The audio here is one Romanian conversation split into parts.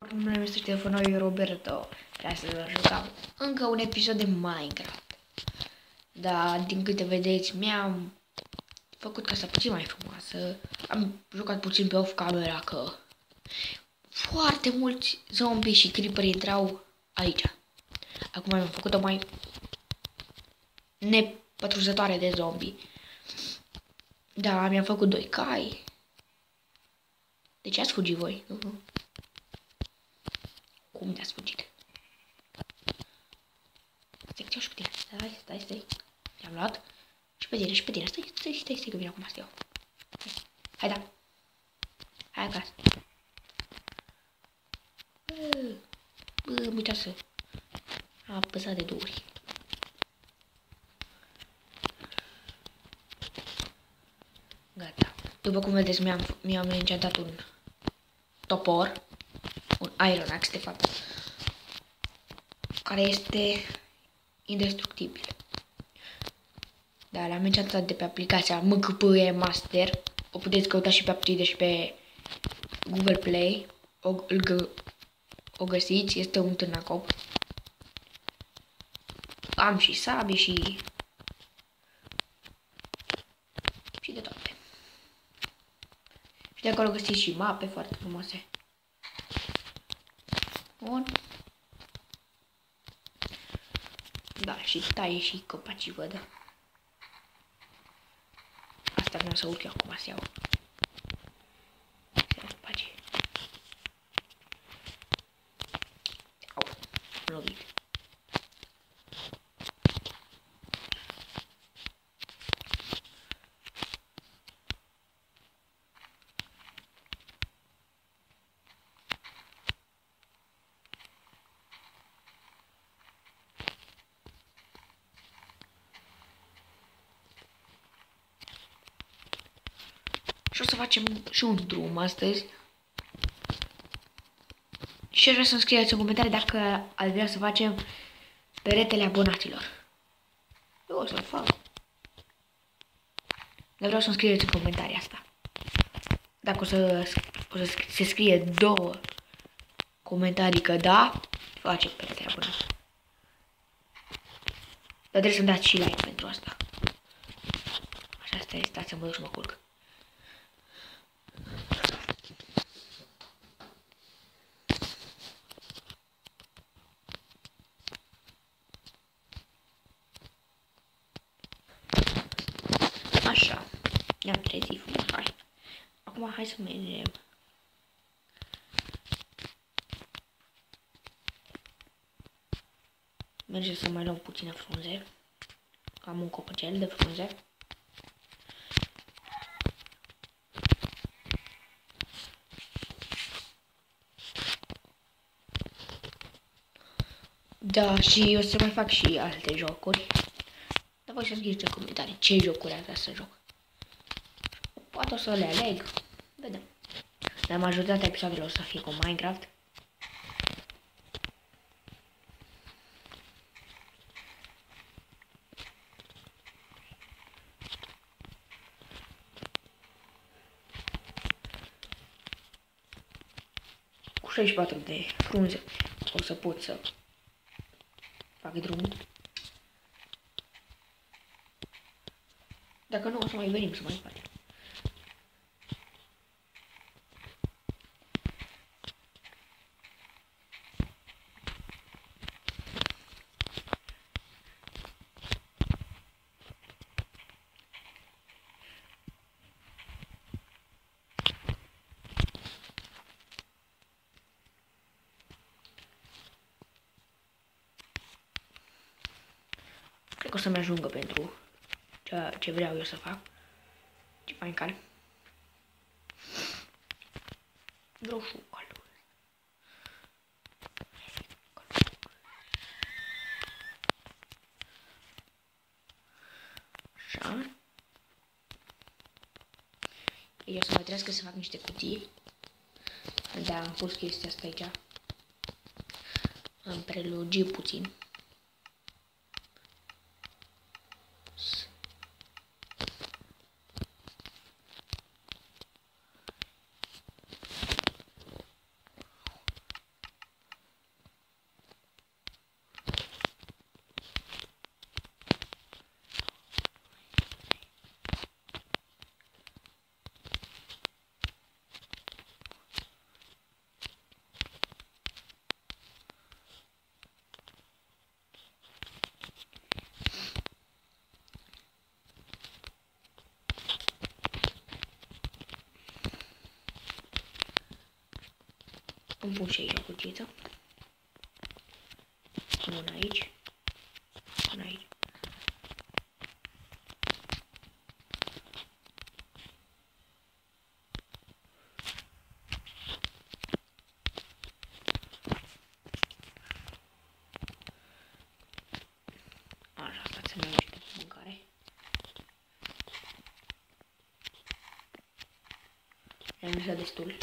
Numele meu este telefonul Roberto. Vreau să jucam încă un episod de Minecraft. Dar din câte vedeți, mi-am făcut casa puțin mai frumoasă. Am jucat puțin pe off camera că foarte mulți zombie și creeper intrau aici. Acum am făcut-o mai nepătrunzătoare de zombie. Da, mi-am făcut 2 cai. De ce ați fugit voi? Cum de-ați fugit? Stai și pe tine. Stai. I-am luat. Și pe tine. Stai că vin acum să iau. Hai da. Hai acasă. Bă, uitați-să. Am apăsat de 2 ori. Gata. După cum vedeți, mi-am încetat un topor. Un Iron Axe, de fapt. Care este indestructibil. Da, l-am încetat de pe aplicația MKPE Master. O puteți căuta și pe Aptide și pe Google Play. O găsiți, este un târnacop. Am și sabie și de toate. Și de acolo găsiți și mape foarte frumoase. Bun. Da, și taie și copacii văd. Asta vreau să urc eu acum, să iau. Să iau copacii. Au, am lovit. Și o să facem și un drum astăzi. Și aș vrea să-mi scrieți în comentarii dacă ați vrea să facem peretele abonaților. Eu o să-l fac. Dar vreau să-mi scrieți în comentarii asta. Dacă o să se scrie 2 comentarii că da, facem peretele abonaților. Dar trebuie să-mi dați și like pentru asta. Așa, stați să mă duc să mă culc. Așa, ne-am trezit frumos, hai. Acum hai să mergem. Mergem să mai luăm puține frunze. Am un copăcel de frunze. Da, și o să mai fac și alte jocuri. Dar voi să scrieți în comentarii ce jocuri ați vrea să joc. Poate o să le aleg. Vedem. Dar majoritatea episoadelor o să fie cu Minecraft. Cu 64 de frunze o să pot să fac drumul. Dacă nu, o să mai venim să mai facem. Cred că o să-mi ajungă pentru ce vreau eu să fac. Ce fain cal. Roșu cal. Așa. Eu o să mai trebuie să fac niște cutii. Da, am pus chestia asta aici. Am prelungit puțin. Îmi pun și aici o cuțiță. Pun una aici. Una aici. Așa, stați să-mi iau niște mâncare. Le-am lăsat destul.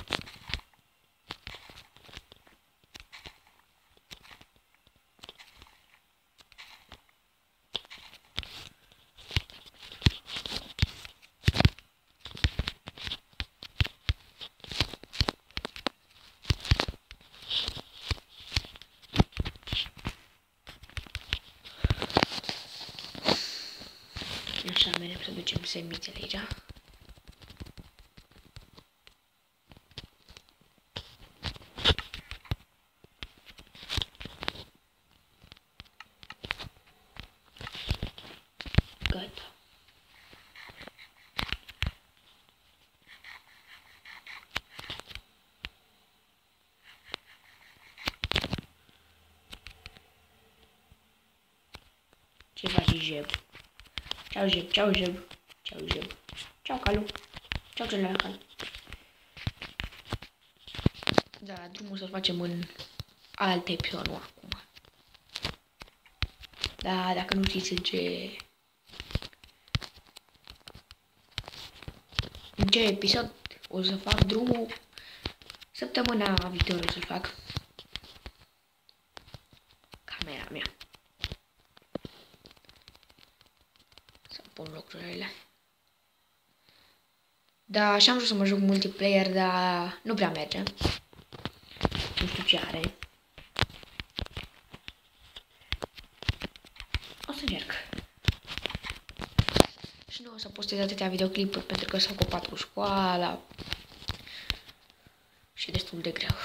Așa, mereu să ducem semințele aici. Gata. Ce faci, Jeb? Ceau, Jeb, ceau, Jeb. Ceau, Jeb. Ceau, Calu. Ceau, celălalt Calu. Da, drumul să-l facem în alte episoade, nu acum. Da, dacă nu știți în ce episod o să fac drumul, săptămâna viitoare o să-l fac. Camera mea. Să pun lucrurile. Da, așa am vrut să mă joc multiplayer, dar nu prea merge. Nu știu ce are. O să încerc. Și nu o să postez atâtea videoclipuri pentru că s-au ocupat cu școala. Și destul de greu.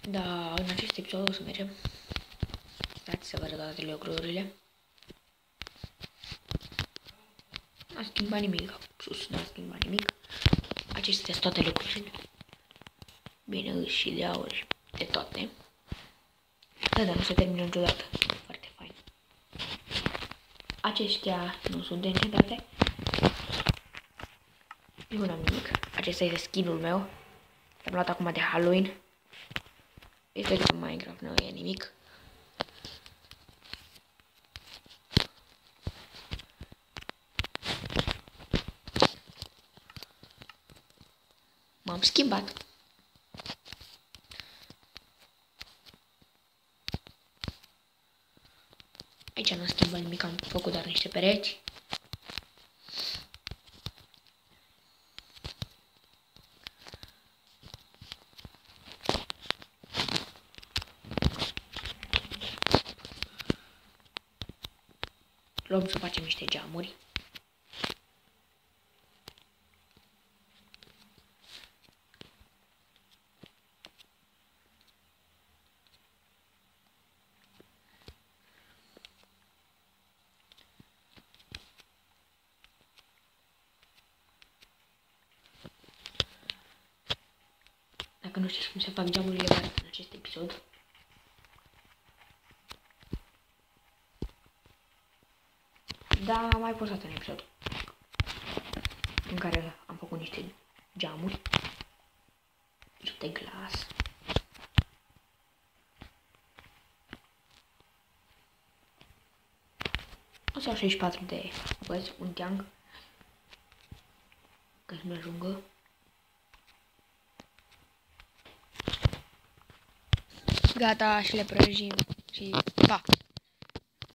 Da, în acest episod o să mergem. Stați să vă arăt toate lucrurile. N-a schimbat nimic. Sus, n-a schimbat nimic. Acestea sunt toate lucrurile. Bine, și de aur, de toate. Da, dar nu se termină niciodată. Foarte fain. Aceștia nu sunt de încetate. Nu am nimic. Acesta este skin-ul meu. L-am luat acum de Halloween. Este de Minecraft, nu e nimic. M-am schimbat. Aici n-am schimbat nimic, am făcut doar niște pereți. Luăm să facem niște geamuri. Dacă nu știți cum se fac geamurile, vă arăt în acest episod. Da, am mai postat un episod în care am făcut niște geamuri de glas. O să iau 64 de văzi, un teang, ca să-mi ajungă. Gata, și le prăjim și